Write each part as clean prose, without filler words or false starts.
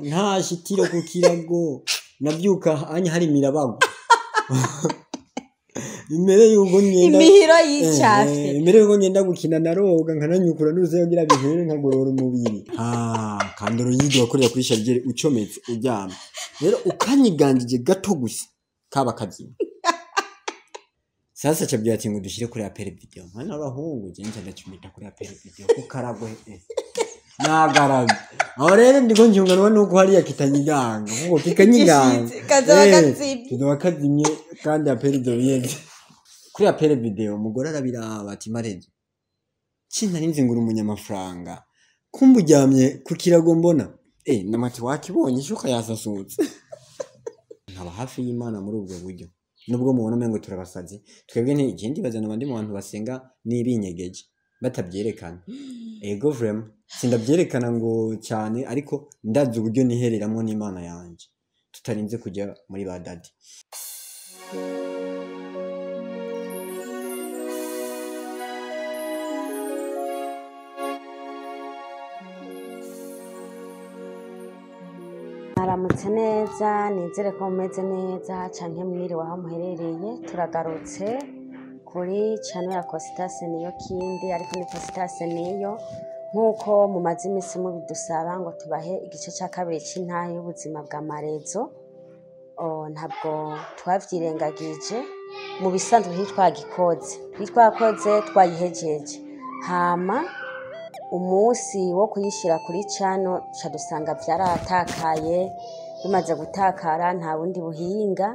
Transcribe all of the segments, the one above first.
nta shitiro ku kirago nabyuka anya hari mirabago imbere yuko ngenda imihiro y'icafe imbere yuko ngenda gukina naroga nkananyukura nuze yogira bihere nkagorora umubiri kandoro yidi wakorera kuri chargeur ucometse uryama rero ukanyigandije gato gusa kaba kazima sasa chabya ati ngo dushire kuri apere video mwana abahungu je ndacumita kuri apere video kukaragwe nagaraga aho rero ndiko njunganwa nuko hariya kitanyiganga ngo kikanyiganga kazoba kazimye kandi apere video yenze kuri apere video umugore arabiraba ati mareje cinta ninzingura umunyamafaranga kumburyamye ku kirago mbona namati wakibonye shuka yasasutse nkaba hafi y'Imana muri ubwo buryo nubwo mubona mengo turabasazi twebwe nti igindi bazana abandi mu bantu basenga nibinyegeje batabyerekana ego vraiment sindabyerekana ngo cyane ariko ndazi uburyo nihereramo n'Imana yanje tutarinze kujya muri badadi aramutse neza nizere ko mumeze neza canke mwiriwe aho muherereye turagarutse kuri channel ya Costas niyo kindi ariko ni Costas niyo nkuko mumaze imisi mubidusaba ngo tubahe igice cya kabiri c'intahe y'ubuzima bwa Marezo ntabwo twavyirengagije mu bisanzwe hitwakoze twayihejeje hama umunsi wo kuyishira kuri channel cadusanga vyaratakaye bimaze gutakara nta bundi buhinga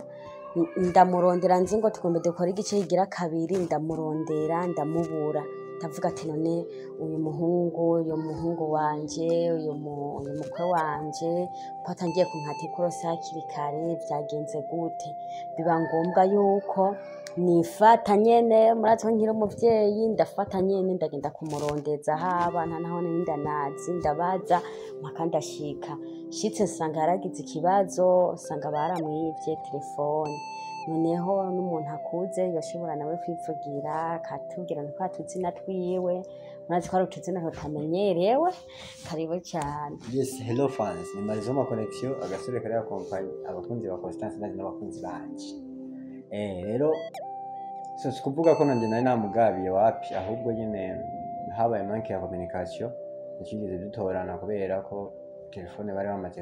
ndamurondera nzi ngo tugombe dukora igice kigira kabiri ndamurondera ndamubura ndavuga ati none uyu muhungu wanje uyu mukwe wanje patangiye kunkata ikorosi hakiri kare vyagenze gute biba ngombwa yuko nifata nyene murazo nkira umuvyeyi ndafata nyene ndagenda kumurondeza haba naho ndanazi ndabaza makandashika shitse sanga yaragize ikibazo sanga baramwivye telefone noneho n'umuntu akuze yashobora nawe kwivugira katubwira ko atuzina twiwe murazi ko ari utuzina tutamenyerewe karibu cyane. Yes, hello fans, ni Marizoma Connection agasore kari accompany abakunzi ba Constance n'abakunzi banje. Rero sikuvuga ko nanjye nari namugabiye wapi ahubwo nyine habaye manque ya communication ntikigeze dutorana kubera ko telefone bari bamaze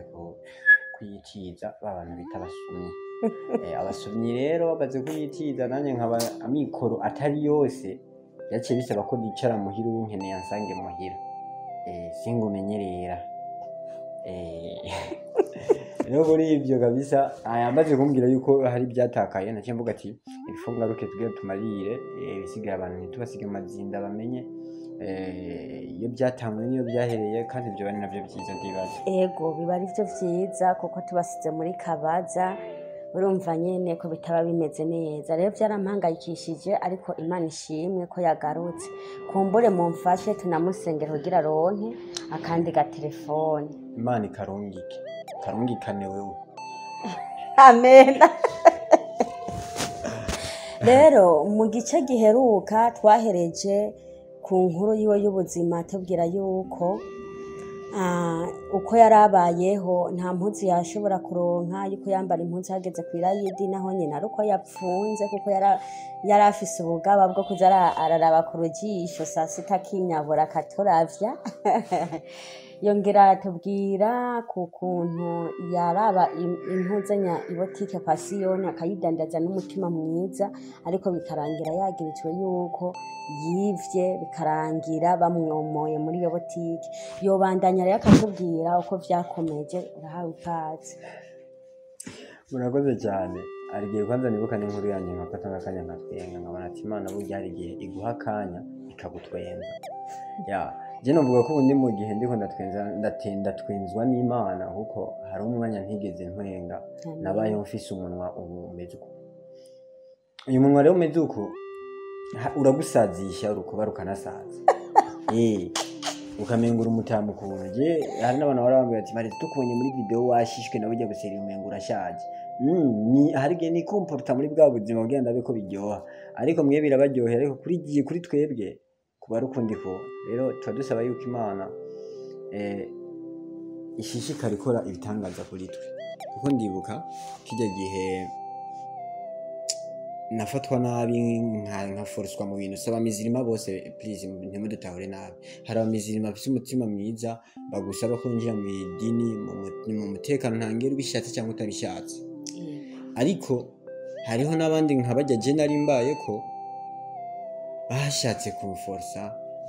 kuyitiza abantu bita abasumyi abasumyi rero babaze kuyitiza nanjye nkaba amikoro atari yose yaciye bisaba ko ndicara muhira unkeneye ansange muhira singumenyerera rero muri ibyo kabisa yamaze kumbwira yuko hari byatakaye naciye mvuga ati ibifunga ruke tugiye tumarire bisigaye abantu ntitubasige amazinda bamenye iyo byatangwe niyo byahereye kandi ibyo bari navyo byiza ndibaza ego biba ari byo byiza kuko tubasize muri kabaza urumva nyene ko bitaba bimeze neza rero byarampangayikishije ariko Imana ishimwe ko yagarutse kumbure mu mfashe tunamusengera kugira ronke akandi ga telefone Imana karungikane wewe amen. Rero mu gice giheruka twahereje ku nkuru yiwe y'ubuzima tubwira yuko uko yarabayeho nta mpuzu yashobora kuronka yuko yambara impuzu hageze kwirayidi naho nyine aruko yapfunze kuko yari afise ubugaba bwo kuza araraba ku rujisho saa sita kinyabura katoravya yongera atubwira ku kuntu yaraba impuzanya ibotike kwa Siyoni akayidandaza n'umutima mwiza ariko bikarangira yagirijwe yuko yivye bikarangira bamwomoye muri iyo botike yobandanya rero akatubwira uko vyakomeje urahawe ikaze. Murakoze cyane arigiye kwanza nibuka n'inkuru yanjye nkafata n'akanya nkatwenga nkabona ati Imana burya hari igihe iguha akanya ikagutwenza je novuga ko ubundi mu gihe ndiko ndatwenzwa n'Imana kuko hari umwanya ntigeze ntwenga nabaye mfise umunwa umeze uko uyu munwa rero umeze uko uragusazisha urukuba rukanasaza ukamengura umutamu kuntu je hari n'abantu barambwira ati Mari tukubonye muri video washishwe nawe ujya gusera umengura ashaje ni harige ni comporta muri bwa buzima bugenda biko biryoha ariko mwe birabaryohera ariko kuri twebwe kuba rukundiko rero tuba dusaba yuko Imana ishishikara ikora ibitangaza kuri twe kuko ndibuka kijya gihe nafatwa nabi nka forcwa mu bintu saba mizirima bose please ntimudutahure nabi hari abamizirima bafite umutima mwiza bagusaba kwinjira mu idini mu mutekano ntangere ubishatse cyangwa utabishatse ariko hariho n'abandi nkabajya je nari mbaye ko bashatse kumforsa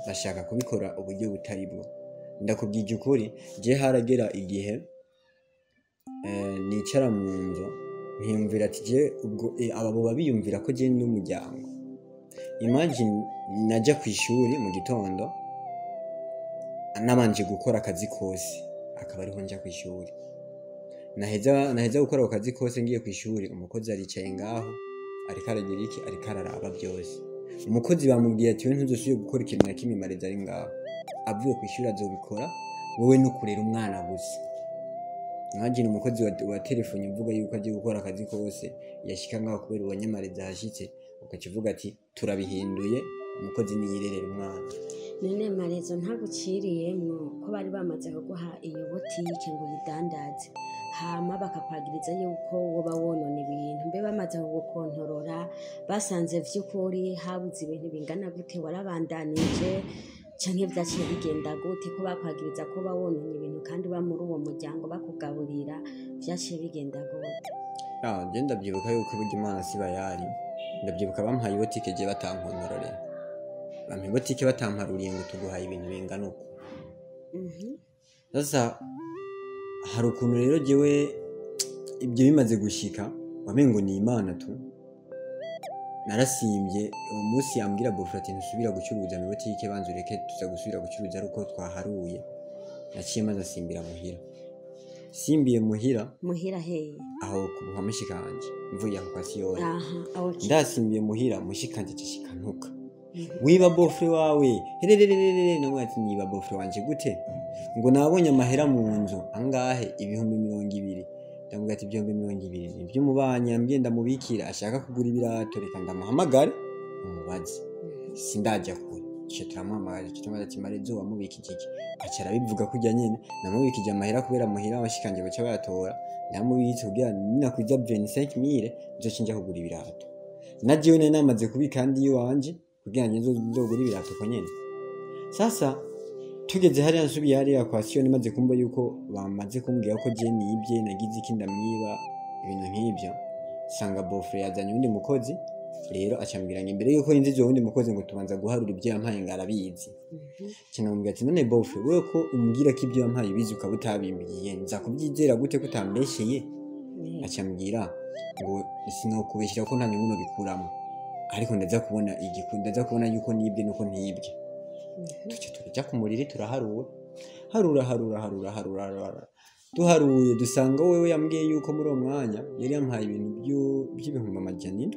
bashaka kubikora uburyo butari bwo ndakubwije ukuri je haragera igihe nicara mu nzu nkiyumvira ati je ubwo ababo babiyumvira ko je n'umuryango imagine najya ku ishuri mu gitondo nabanje gukora akazi kose akaba ariho njya ku ishuri naheza gukora ako kazi kose ngiye ku ishuri umukozi aricaye ngaho ariko aragira iki ariko araraba byose umukozi bamubwiye ati we ntuzosubire gukora ikintu na kimwe mareza ari ngaho avuye ku ishuri azobikora wowe no kurera umwana gusa imagine umukozi wa telefone uvuga yuko agiye gukora akazi kose yashika ngaho kubera uwanyamareza hashitse ukakivuga ati turabihinduye umukozi niyirerera umwana none marezo ntaguciriyemwo ko bari bamaze kuguha iyo botike ngo yidandaze hama bakakwagiriza yuko woba wonona ibintu mbe bamaze kugukontorora basanze vy'ukuri habuze ibintu bingana gute warabandanije canke vyaciye bigenda gute ko bakwagiriza ko bawononye ibintu kandi ba muri uwo muryango bakugaburira vyaciye bigenda gute je ndavyibuka yuko burya Imana siba yari ndavyibuka bampaye botike je batankontororera bampaye botike batamparuriye ngo tuguhaye ibintu bingana uko sasa hari ukuntu rero jewe ibyo bimaze gushika wamengo ni Imana tu narasimbye uwo munsi yambwira bofrati ntusubira gucuruza mu botike banzu reke tuza gusubira gucuruza aruko twaharuye naciye maze asimbira muhira simbiye muhira heye aho kubuha mushikanje mvuye aho kwasiyoni ndasimbiye muhira mushikanje cishikantuka wiba bofre wawe herererere no mwati niba bofre wanje gute ngo nabonye amahera mu nzu angahe ibihumbi 200 ndavuga ati ibyo 200 nibyo mubanye ambye mubikira ashaka kugura ibirato reka ndamuhamagare umubazi sindajya kure cyo turamuhamagara cyo tumaze kimarezo wamubikije iki acara bivuga kujya nyene namubikije amahera kubera muhira abashikanje baca bayatora namubitse kugira ninakwiza 25000 nzo cinja kugura ibirato nagiye ne namaze kubika kandi yiwanje kugira ngo nzogura ibirato ko nyene sasa tugeze hari ansubiye hari akwasiyo maze kumva yuko bamaze kumbwira ko je nibye nagize ikinda mwiba ibintu nk'ibyo sanga bofre yazanye undi mukozi rero acambiranye imbere yuko inzizo undi mukozi ngo tubanza guharura ibyo yampaye ngarabizi kinamubwira ati none bofre wewe ko umbwira ko ibyo yampaye bizi ukabutabimbiye nza kubyizera gute ko utambesheye acambwira ngo sinokubeshyira ko nta nyungu bikuramo ariko ndaza kubona yuko nibye nuko ntibye tuce turajya ku muriri harura duharuye dusanga wewe yambwiye yuko muri uwo mwanya yari yampaye ibintu by'ibihumbi 700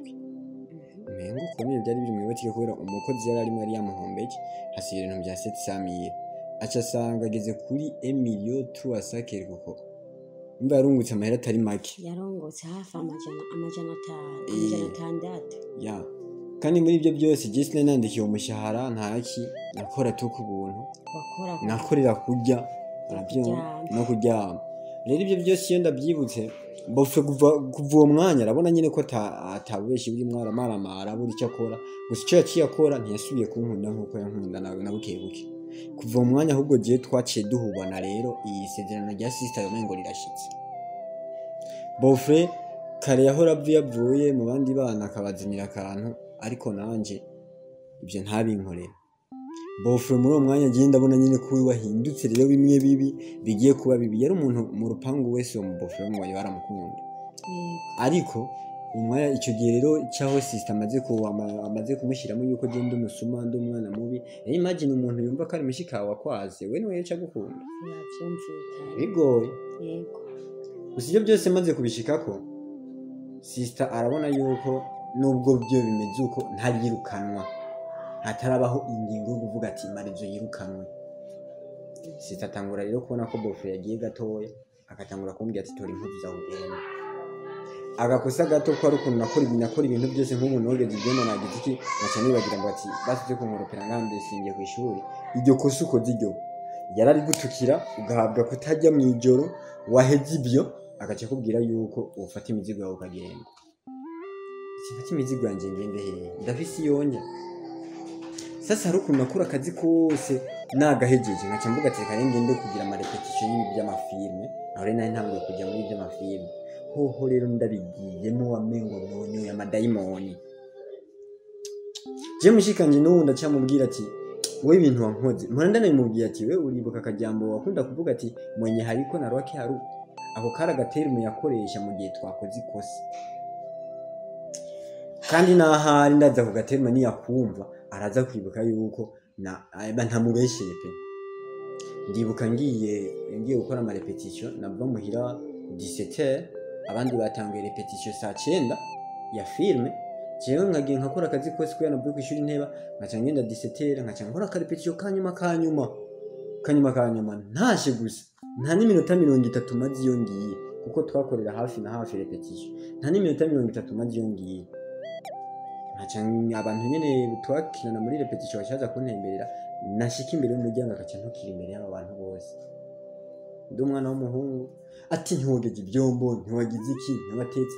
mengo ukomeye byari biri mu botike kubera umukozi yari arimo yari yamuhombeje hasiye ibintu bya 700 aca asanga ageze kuri 1,300,000 kuko mba yarungutse amahera atari make yarongotse hafi amajana 500 ya kandi muri ibyo byose Jesne nandikiye umushahara ntaki nakora tuko ubuntu nakorera kurya no kuryama rero ibyo byose iyo ndabyibutse bofre kuva uwo mwanya arabona nyine ko atabubeshi buri mwaramara buri cyo akora gusa icyo yaciye akora ntiyasubiye kunkunda nkuko yankunda nawe nabukebuke kuva uwo mwanya ahubwo giye twaciye duhubana rero iyi sezerano rya sister yomengo rirashitse bofre kare yahora yavuye mu bandi bana akabazinira akantu ariko nanje ibyo ntabinkorera bofre muri uwo mwanya giye ndabona nyine ko wahindutse rero bimwe bibi bigiye kuba bibi yari umuntu mu rupangu wese wo mu bofre ngo baramukunda ariko umwanya icyo gihe rero cyaho sister amaze kumushyiramo yuko genda umusuma ndi umwana mubi imagine umuntu yumva ko ari mushikawa kwaze we niwe yaca gukunda bigoye yego gusa ibyo byose maze kubishikako sister arabona yuko nubwo byo bimeze uko ntarirukanwa hatarabaho ingingo yo kuvuga ati marizo yirukanwe sister atangura rero kubona ko bofre yagiye gatoya akatangura kumbwira ati tora impuzu za ugenda agakosa gato ko ari ukuntu nakora ibintu byose nk'umuntu wogeze ibyo nagize iki naca nibagira ngo ati basize kunkoropera ngande singiye ku ishuri iryo kosa uko ziryo yarari gutukira ugahabwa kutajya mu ijoro waheze ibyo agaca kubwira yuko ufata imizigo yawe ukagenda. Sifata imizigo yanjye ngende hehe ndafise iyonya. Sasa hari ukuntu nakora akazi kose nagahejeje nkaca mvuga ati reka ngende kugira amarepetition y'ibi by'amafilme aho rero nari ntanguye kujya muri by'amafilme hoho rero ndabigiyemo wamengo nonyo ya madayimoni. Je mushikanje n'ubu ndacamubwira ati wowe ibintu wankoze mpora ndanamubwira ati we uribuka akajambo wakunda kuvuga ati mwenye hariko na rwake haru ako kara gaterme yakoresha mu gihe twakoze ikosa kandi nahari ndaza ku gaterme ni yakumva araza kwibuka yuko na ntamubeshye pe. Ndibuka ngiye gukora ama repetition nabwo muhira 17h abandi batanguye repetition saa 9 ya filme jewe nkagiye nkakora akazi kose kuya nabwo kwishuri nteba nkaca ngenda 17h nkaca nkora ka repetition kanyuma ntashe gusa nta n'iminota 30 mazi yongiye kuko twakorera hafi na hafi repetition nta n'iminota 30 mazi yongiye nkaca abantu nyene twakirana muri repetition bashaza kuntemberera nashika imbere y'umuryango akaca ntukira imbere y'aba bantu bose ndi umwana w'umuhungu ati ntiwogeje ibyombo ntiwagize iki ntiwatetse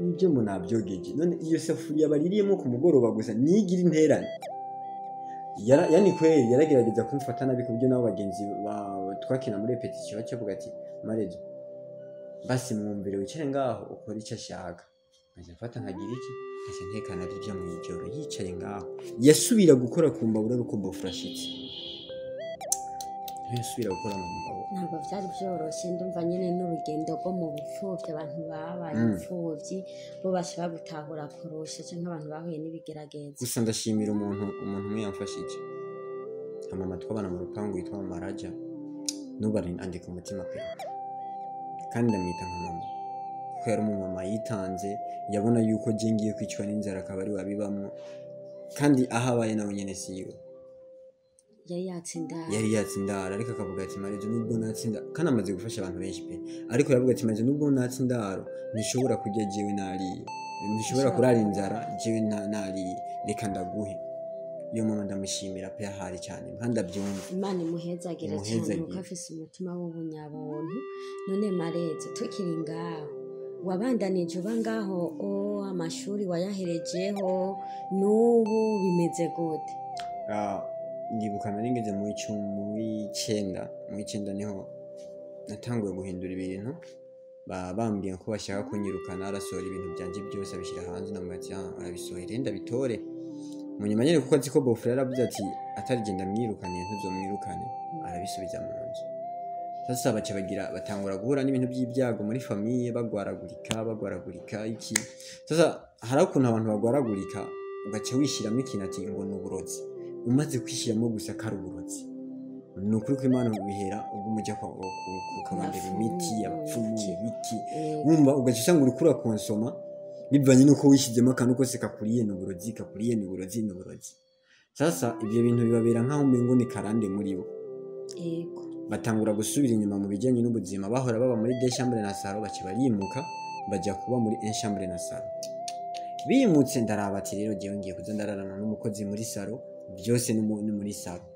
ibyo mu nabyogeje none iyo safuriya baririyemo ku mugoroba gusa nigira interane yani kweli yaragerageza kumfata nabi kubyo nabo bagenzi twakina muri repetition bacavuga ati marezo basi mwumvire wicare ngaho ukora icyo ashaka nkaje mfata nkagira iki nkaje ntekana byo mu ijoro yicaye ngaho yasubira gukora ku mbabura ruko bofrashitse yasubira gukora mu mbabura ntabwo byari byoroshye ndumva nyine n'urugendo rwo mu bupfubyi abantu babaye imfubyi bo bashaka gutahura kurusha cyangwa abantu bahuye n'ibigerageza. Gusa ndashimira umuntu umwe yamfashije amama twabana mu rupangu yitwa Maraja nubari andika umutima pe kandi ndamwita nka mama kuko yari umumama yitanze yabona yuko je ngiye kwicwa n'inzara akaba ari wabibamwo kandi ahabaye nawe nyene siyo yari yatsindara ariko akavuga ati Marejo nubwo natsinda kandi amaze gufasha abantu benshi pe ariko yavuga ati Marejo nubwo natsindaro nishobora kujya jewe nari nishobora kurara inzara jewe nari reka ndaguhe. Iyo mama ndamushimira pe ahari cyane kandi abyumva Imana imuhezagire cyane kuko afise umutima w'ubunyabuntu. None Marejo tukiri ngaho wabandanije uba ngaho amashuri wayaherejeho n'ubu bimeze gute? Ndibuka nari ngeze mu 9 niho natanguye guhindura ibintu bambwiye ko bashaka kunyirukana arasohora ibintu byanje byose abishira hanze namubati arabisohera ndabitore mu nyuma nyene kuko aziko bofre yaravuze ati atarigenda mwirukane ntuzomwirukane arabisubiza mu nzu. Sasa baca batangura guhura n'ibintu by'ibyago muri famille bagwaragurika iki. Sasa hari ukuntu abantu bagwaragurika ugaca wishiramo ikintu ati ngo n'uburozi umaze kwishiramo gusa karuburozi nukuri ko Imana ubihera ubwo mujya kukabandira imiti y'abapfumu ibiki wumva ugaca usanga urikura konsoma bivanye nuko wishizemo akantu kose kakuriye n'uburozi. Sasa ibyo bintu bibabera nkaho umengo ni karande muri bo yego batangura gusubira inyuma mu bijyanye n'ubuzima bahora baba muri deux chambres na salon bace barimuka bajya kuba muri une chambre na salon bimutse ndarabati rero jewe ngiye kuza ndararana n'umukozi muri salon byose ni muri salon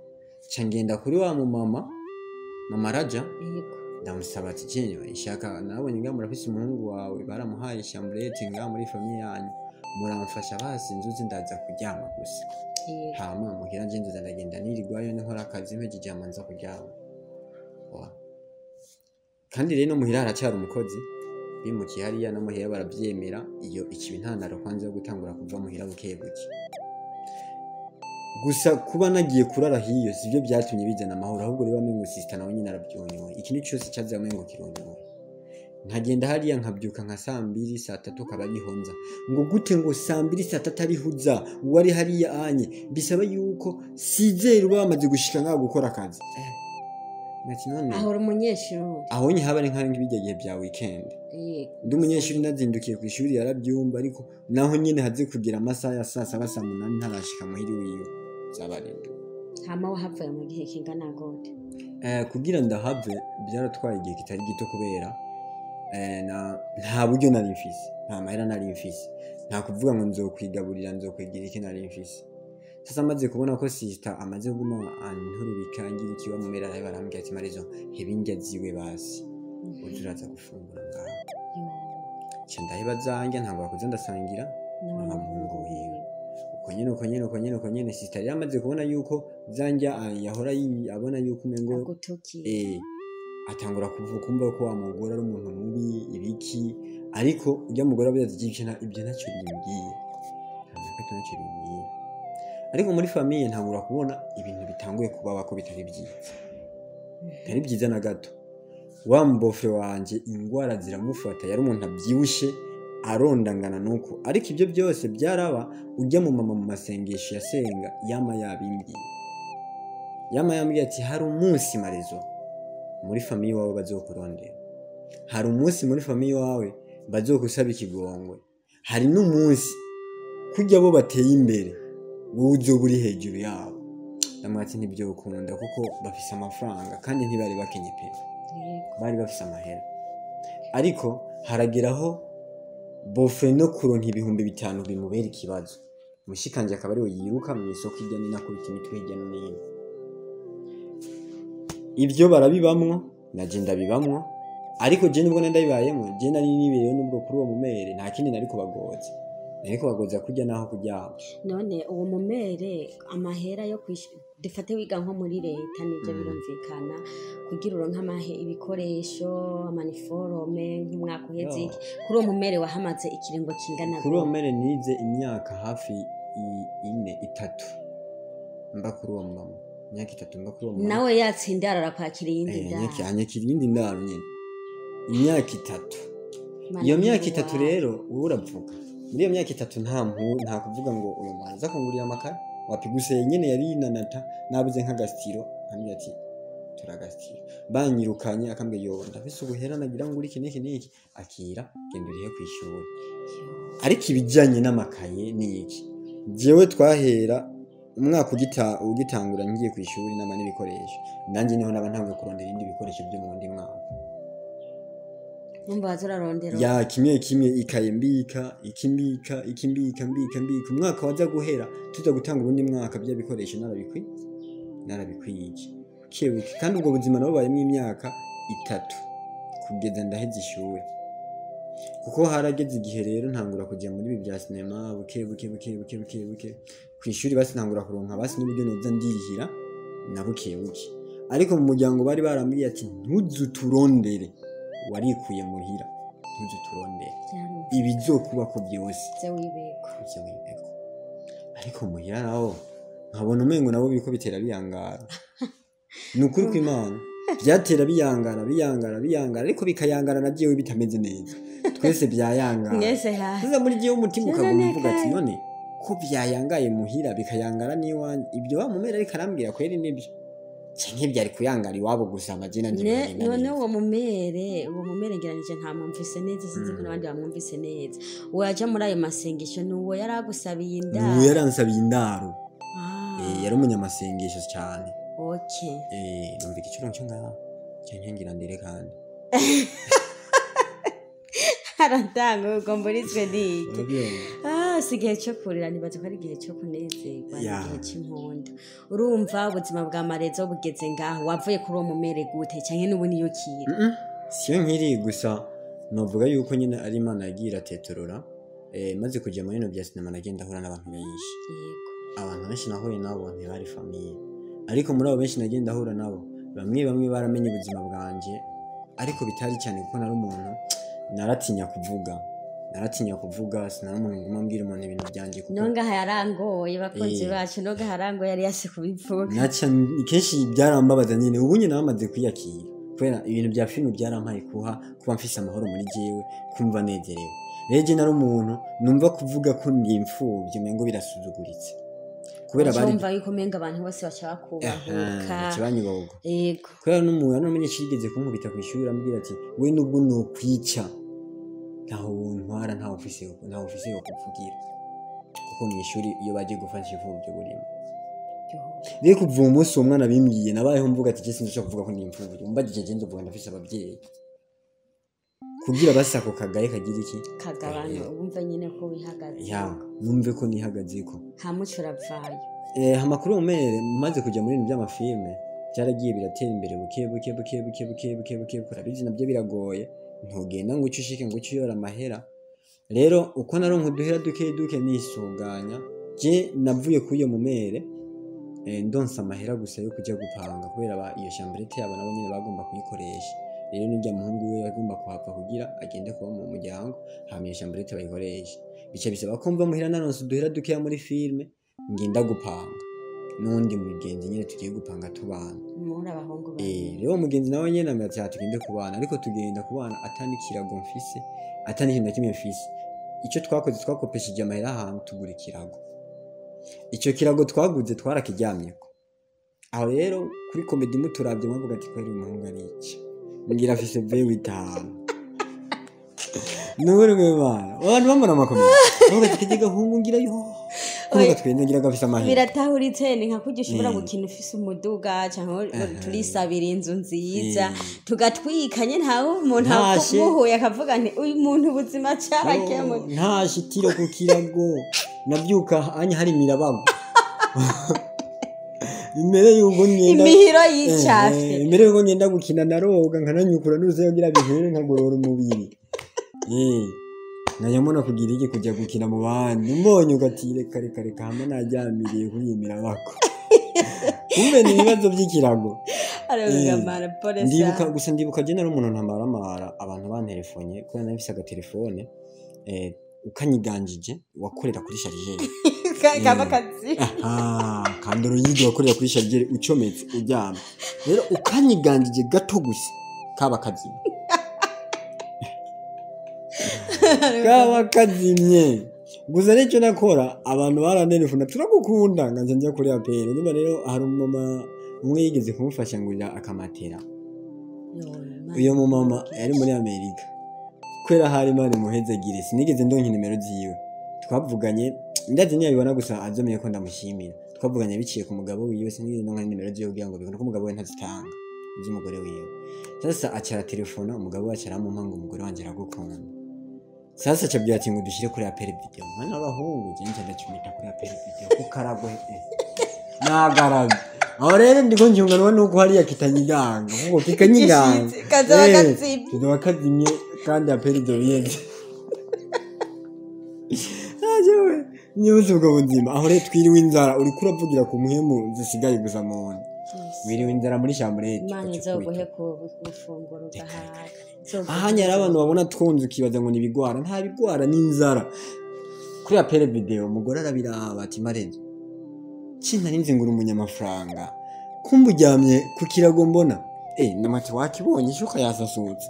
cyangenda kuri wa mama Raja ndamusaba ati cyenye ishaka nabonye nga murafise umuhungu wawe baramuhaye chambrette nga muri famille yanyu muramfasha basi nzuzi ndaza kuryama gusa hama muhira nje nzuza ndagenda nirigwayo nkora akazi mpejeje amanza kuryama kandi rero muhira aracyari umukozi bimukiye hariya no muhira barabyemera iyo ikibi ntandaro kwanza yo gutangura kuva muhira buke gusa kuba nagiye kurara hiyo sivyo byatumye bizana amahoro ahubwo rero amengo sister nawe nyine arabyonyoye ikintu cyose cyaza amengo kironyoye ntagenda hariya nkabyuka nka 2 saa 3 kabagihonza ngo gute ngo 2 saa 3 ari huza wari hariya anye bisaba yuko sizero bamaze gushika nka gukora akazi ngati none aho umunyeshuri aho nye haba ari nka ngibijye bya weekend ndi umunyeshuri nazindukiye ku ishuri yarabyumva ariko naho nyine haze kugira amasaha ya saa 7 saa 8 ntarashika muhiri wiyo zabarindu hama wahavuye mu gihe kingana gute kugira ndahave byaratwaye igihe kitari gito kubera nta buryo nari mfise nta mahera nari mfise nta kuvuga ngo nzokwigaburira nzokwigira iki nari mfise sasa amaze kubona ko sister amaze kuguma anturubika ngira ikiwa mu mera barambwira ati Marizo hebinjya ziwe basi uzuraza gufungura ngaho cyo ndaheba zanjye ntabwo bakuze ndasangira n'amungu wiwe uko nyene sister yari amaze kubona yuko zanjya yahora abona yuko umengo atangura kuvuga kumva ko wamugora ari umuntu mubi ibiki ariko ujya mugora byazigikina ibyo ntacyo bimbwiye ariko muri famille ntangura kubona ibintu bitanguye kuba ko bitari byiza na gato wa mbofre wanje ingwara ziramufata yari umuntu abyibushe arondangana nuko ariko ibyo byose byaraba ujya mu mama mu masengesho yasenga yama yambwiye ati hari umunsi Marizo muri famille wawe bazokurondera hari umunsi muri famille wawe bazokusaba ikigongwe hari n'umunsi kujya bo bateye imbere uzo buri hejuru yabo ndamwati ntibyo ukunda kuko bafise amafaranga kandi ntibari bakenye pe bari bafise amahera ariko harageraho bofe no kuronka 500 bimubera ikibazo mushikanje akaba ariwe yiruka mu isoko ijya ni nakubita imitwe hirya no hino ibyo barabibamwo naje ndabibamwo ariko je nubwo ndabibayemo je nari nibereye nubwo kuri uwo mumere nta kindi nari kubagoza kujya naho kujyamo none uwo mumere amahera yo dufate wiga nko muri leta nibyo birumvikana kugira uronka ibikoresho amaniforome nk'umwaka uheze kuri uwo mumere wahamaze ikiringo kingana kuri uwo mumere nize imyaka hafi 3 mba kuri uwo mama imyaka 3 mba kuri uwo mama nawe yatsinda arakwakira iyindi ndaro anyakira iyindi ndaro nyine imyaka 3 iyo myaka 3 rero uravuga muri iyo myaka 3 nta kuvuga ngo uyu mwana za kungurira amakara wapiguse nyene yari inanata nabuze nk'agastiro hamwe ati turagastiro banyirukanye akambwe yo ndafise ubuhera nagira ngo uri kiniki akira genduriye kwishura ariko ibijanye n'amakaye niki jewe twahera umwaka ugitangura ngiye kwishura n'ama n'ibikoresho nanje niho naba ntabwo kurondera ibindi bikoresho byo mu ndi mwaka numva azurarondera ya kimwe ikaye mbika umwaka waza guhera tuza gutanga ubundi mwaka bya bikoresho narabikwiye kebuke kandi ubwo buzima nabo bayemo imyaka 3 kugeza ndaheze ishuri kuko harageze igihe rero ntangura kujya muri ibi bya cinema buke kwishuri basi ntangura kuronka basi n'ibyo noza ndihira na buke ariko mu muryango bari barambwiye ati ntuzuturondere warikuye muhira ntuzuturondere ibizokuba ko byose wibeko ariko muhira nawo nkabona umengo nabo biko bitera biyangara nukuri kw'Imana byatera biyangara ariko bikayangara na jewe bitameze neza twese byayangara tuza muri jewe umutima ukavuga ati none ko byayangaye muhira bikayangara niwanje ibyo wa mumera ariko arambwira kweri nibyo cyane byari kuyangara iwabo gusa amajina none uwo mumere ngeranije nta mwumvise neza sinzi ko nabandi bamwumvise neza waje muri ayo masengesho nuwo yaragusabiye indaro uwo yaransabiye indaro yari umunyamasengesho cyane okay numva igiciro cyo ngaha cyanyangira ndire kandi haratanga ugomborizwe dike sigihe cyo kurira nibaze ko ari igihe cyo kunezerwa igihe cy'impundu urumva ubuzima bwa Marezo bugeze ngaho wavuye kuri uwo mumere gute cyane n'ubu niyo kira siyo nkiri gusa novuga yuko nyine ari Imana yagiye iratetorora maze kujya muri no bya cinema nagenda ahura n'abantu benshi abantu benshi nahuye nabo ntibari famille ariko muri abo benshi nagenda ahura nabo bamwe baramenye ubuzima bwanje ariko bitari cyane kuko nari umuntu naratinya kuvuga sinari umuntu nguma mbwira umuntu ibintu byanje kuko nonga harangoye bakonzi bacu nonga harangoye yari yase kubivuga naca kenshi byarambabaza nyine ubu nyine namaze kwiyakira kubera ibintu bya filmu byarampaye kuba mfise amahoro muri jewe kumva nezerewe reje nari umuntu numva kuvuga ko ndi imfuvye mengo birasuzuguritse kubera bari umva yuko menga abantu bose bashaka kubahuka kibanyibogo yego kubera n'umuntu namenye kigeze kunkubita kwishura ambwira ati we nubwo no kwica ntaho ntwara ntaho ofisi yo kuvugira kuko mu ishuri iyo baje gufasha ivubyo burimo rero kuva umunsi umwana bimbwiye nabayeho mvuga ati cyese ndashaka kuvuga ko ndi imfubyi umbagije je nzovuga ndafise ababyeyi kugira basako kagaye kagira iki kagabano ubumva nyine ko wihagaze ya numve ko nihagaze ko hamucura vayo amakuru umere maze kujya muri ibintu by'amafilme byaragiye biratera imbere buke kurabizi nabyo biragoye ntugenda ngo uce ushike ngo uce uyora amahera rero uko naronka uduhera duke nisuganya je navuye kuri iyo mumere ndonsa amahera gusa yo kujya gupanga kubera iyo chambrette yabo nabo nyine bagomba kuyikoresha rero nijya muhungu we yagomba kuhava kugira agende kuba mu muryango hama iyo chambrette bayikoresha bice bisaba ko mva muhira naronse uduhera duke muri filme ngenda gupanga nundi mugenzi nyine tugiye gupanga tubana muri abahungu rero mugenzi nawe nyine amati tugende kubana ariko tugenda kubana atani kirago mfise atani kintu kimwe mfise icyo twakoze twakopesheje amahera ahantu tugura ikirago icyo kirago twaguze twarakiryamyeko aho rero kuri comedy muturabye mwavuga ati kweri umuhungu ari iki ngira afise V5 nubwo bana abantu bamara amakomeye nubwo tikijega hungu ngira yo kuko twengira gafisa amahera biratahuritse ni nka kujya ushobora gukina ufise umuduga cyangwa turisabira inzu nziza tugatwikanye ntawe umuntu amuhuye akavuga nti uyu muntu ubuzima cyaragemo nta shitiro ku kirago nabyuka anya hari mirabago imbere y'ugo ngenda imihiro y'icyafi imbere y'ugo ngenda gukina naroga nkananyukura nuze yogira bihere nkagorora umubiri nayamona kugira iki kujya gukina mu bandi mbonye ugatire kare hamwe najyamiriye kuyimira bako kumbe ni ibibazo by'ikirago ndibuka je nari umuntu ntamaramara abantu banterefonye kuko nabifise agatelefone ukanyiganjije wakorera kuri chargeur kaba kazi kandoro yidi wakorera kuri chargeur ucometse uryama rero ukanyiganjije gato gusa kaba kazi kaba kazimye gusa nicyo nakora abantu baranterefona turagukunda nganze njya kuri aperi nyuma rero hari umama umwe yigeze kumufasha ngurira akamatera uyo mumama yari muri Amerika kwera hari mari muhezagire sinigeze ndonka nimero ziwe twavuganye ndaje nyabibona gusa azomeye ko ndamushimira twavuganye biciye ku mugabo wiwe sinigeze ndonka nimero ziwe kugira ngo bikone ko umugabo we ntazitanga iz'umugore wiwe sasa acara telefona umugabo wacu aramumpa ngo umugore wanje aragukunda sasa chabya ati ngo dushire kuri aperi video mwana abahungu je ndacumita kuri aperi video kukaragwe nagaraga aho rero ndiko njunganwa nuko hari yakitanyiganga ngo kikanyiganga kaza wakazimye kandi aperi do yenze ajewe nyuze ubwo buzima aho rero twiriwe inzara uri kuravugira ku muhemu zisigaye gusa mu wiriwe inzara muri chambrette manye zoguhe ku bufunguro gahaga ahanya abantu babona twunze kibaza ngo nibigwara nta bigwara n'inzara kuri apere video umugore arabiraba ati mareje kinta ninzingura umunyamafaranga kumbujyamye ku kirago mbona namati wakibonye shuka yasasutse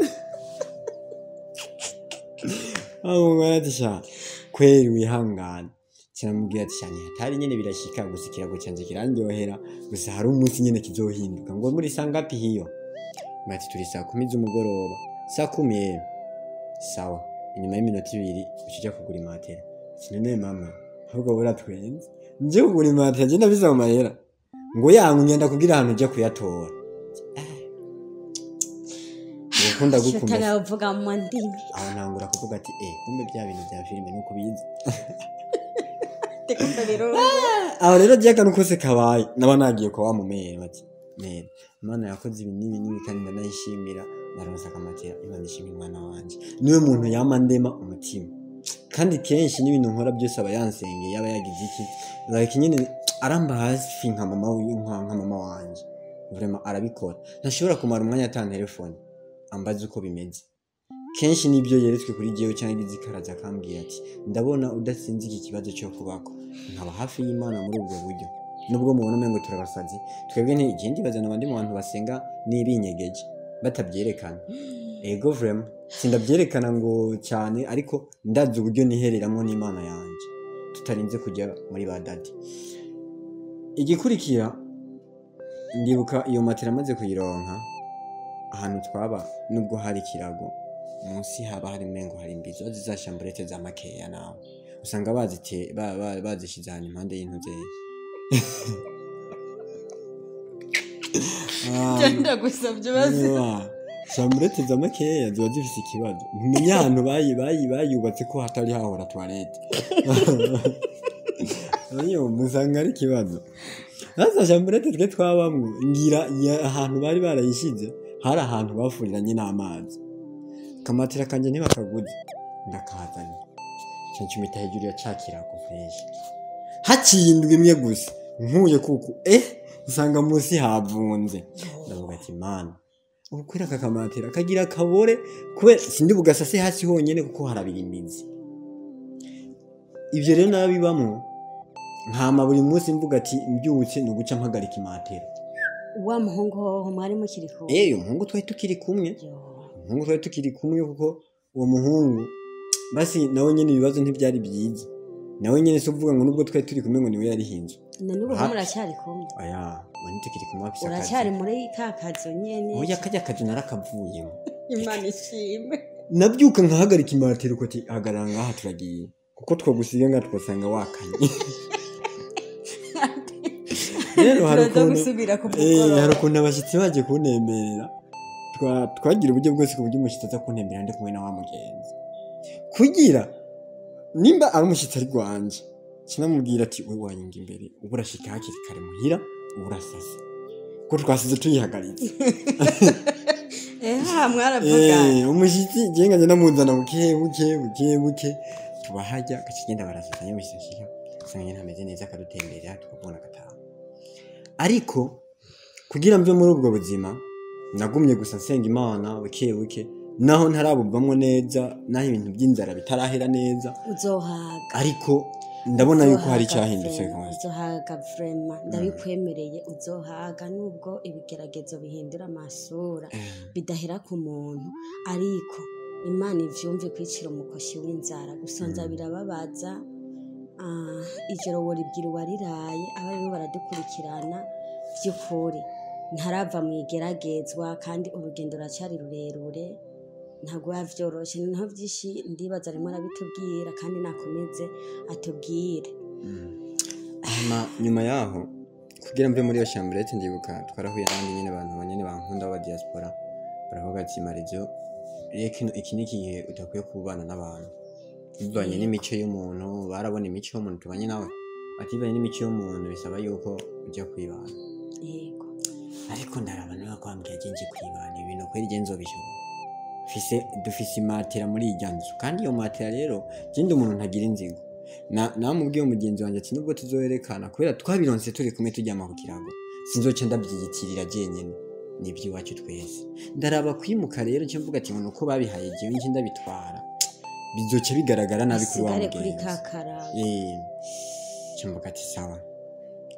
abo baratisha kweri wihangana kiramubwira ati cyane hatari nyene birashika gusa ikirago cyanje kirandyohera gusa hari umunsi nyene kizohinduka ngo muri sangapi hiyo mati turi saa 10 z'umugoroba saa 10 sawa inyuma y'iminota 2 ukijya kugura imatera sinene mama ahubwo buratwenze nje kugura imatera je ndabiza mu mahera ngo yangu ngenda kugira ahantu ujya kuyatora ukunda gukunda taravuga mu ndimi aho ntangura kuvuga ati kumbe bya bintu bya filime nuko bizi aho rero je kanu kose kabaye naba nagiye kwa mumere bati mera Imana yakoze ibinini kandi ndanayishimira naronsa akamatera Imana ishimira umwana wanje niwe muntu yamandema umutima kandi kenshi n'ibintu nkora byose aba yansengeye yaba yagize iki like nyine aramba hasi nka mama w'inka mama wanje vraiment arabikora ntashobora kumara umwanya ata telefone ambaza uko bimeze kenshi nibyo yeretswe kuri jewe cyangwa izikaraza akambwira ati ndabona udatsinze iki kibazo cyo kubako nkaba hafi y'Imana muri ubwo buryo nubwo mubona mengo turabasazi twebwe nti igindi bazana abandi mu bantu basenga n'ibinyegeje batabyerekana ego vraiment sindabyerekana ngo cyane ariko ndazi uburyo nihereramo n'Imana yanje tutarinze kujya muri badadi igikurikira ndibuka iyo matera maze kuyironka ahantu twaba nubwo hari kirago munsi haba hari mengo hari imbizo za chambrette za makeya nawe usanga bazite bazishize hanyuma impande y'intuze Genda gusabye bazi chambrette za makeya ziba zifise ikibazo ntimenye ahantu bayubatse ko hatari hahora toilette Oyo musanga ari kibazo. Sasa chamburete twe twabamwe ngira ahantu bari barayishize hari ahantu bafuriranye n'amazi. Kamatera kanje ntibakaguze ndakazanye. Cyancumita hejuru ya cakira kufresh. Hakindwe imwe gusa nkuye kuko usanga munsi havunze. Ndavuga ati man ukwira kakamatera kagira kabore kube sindi bugasase hasi honyene kuko harabira imizi. Ivyo rero nabibamwe nkama buri munsi mvuga ati mbyutse nuguca mpagarika imatera. Wa muhungu ho mwari mukiri ko umuhungu twari tukiri kumwe. Umuhungu twari tukiri kumwe kuko uwo muhungu basi nawe nyene ibibazo ntibyari byiza. Nawe nyene so vuga ngo nubwo twari turi kumwe ngo niwe yari hinje. Nubu muracyari kumwe. Aya, mani tukiri kumwe afisa kazi. Uracyari muri kakazo nyene. Oya kajya kaje narakavuyemo. Imana ishime. Nabyuka nkahagarika imatera uko ati hagarara ngaha turagiye. Kuko twagusiga nga twasanga wakanye. Rero harukuntu abashitsi baje kunemera twagira uburyo bwose kuburyo umushitsi aza kuntembera ndi kumwe na wa mugenzi kugira nimba ari umushitsi ari gwanje kinamubwira ati we wanyinga imbere uburashika hakiri kare muhira uburasasa ko twasize tuyihagaritse mwaravuga umushitsi jenga je namuzana buke tubahajya kacigenda barasasa nyamushitsi sanga ntameze neza kadutemberera tukabona gataha. Ariko kugira mve muri ubwo buzima nagumye gusa nsenga Imana buke naho ntarabuvamo neza naho ibintu by'inzara bitarahera neza uzohaga. Ariko ndabona yuko hari cyahindutse uzohaga vraiment ndabikwemereye uzohaga nubwo ibigeragezo bihindura amasura bidahera ku muntu ariko Imana ivyumve kwicira umukoshi w'inzara gusonza birababaza. Ijoro woribwira wariraye abariho baradukurikirana by'ukuri ntarava mu igeragezwa kandi urugendo racari rurerure ntago yavyoroshe naho vyishi ndibaza rimwe arabitubwira kandi nakomeze atubwire. Nyuma yaho kugira mve muri yo chambrette ndibuka twarahuye nandi nyene abantu banyene bankunda ba diaspora baravuga ati Marizo iki nikihe utakwiye kubana n'abantu bivanye n'imico y'umuntu barabona imico y'umuntu tubanye nawe atibanye n'imico y'umuntu bisaba yuko ujya kwibana. Yego ariko ndarabana bakwambye agenje kwibana ibintu kweri genzo bishobora dufise imatera muri ijyanzu kandi iyo matera rero gende umuntu ntagira inzigo namubwiye umugenzi wanje ati nubwo tuzoyerekana kubera twabironse turi kumwe tujyama ku kirago sinzoce ndabyiyitirira jenyene nibyo iwacu twese ndaraba kwimuka rero cyo mvuga ati ngo uko babihaye jewe nje ndabitwara bizoce bigaragara nabi kuri wa mugenzi. Cyumbuka ati sawa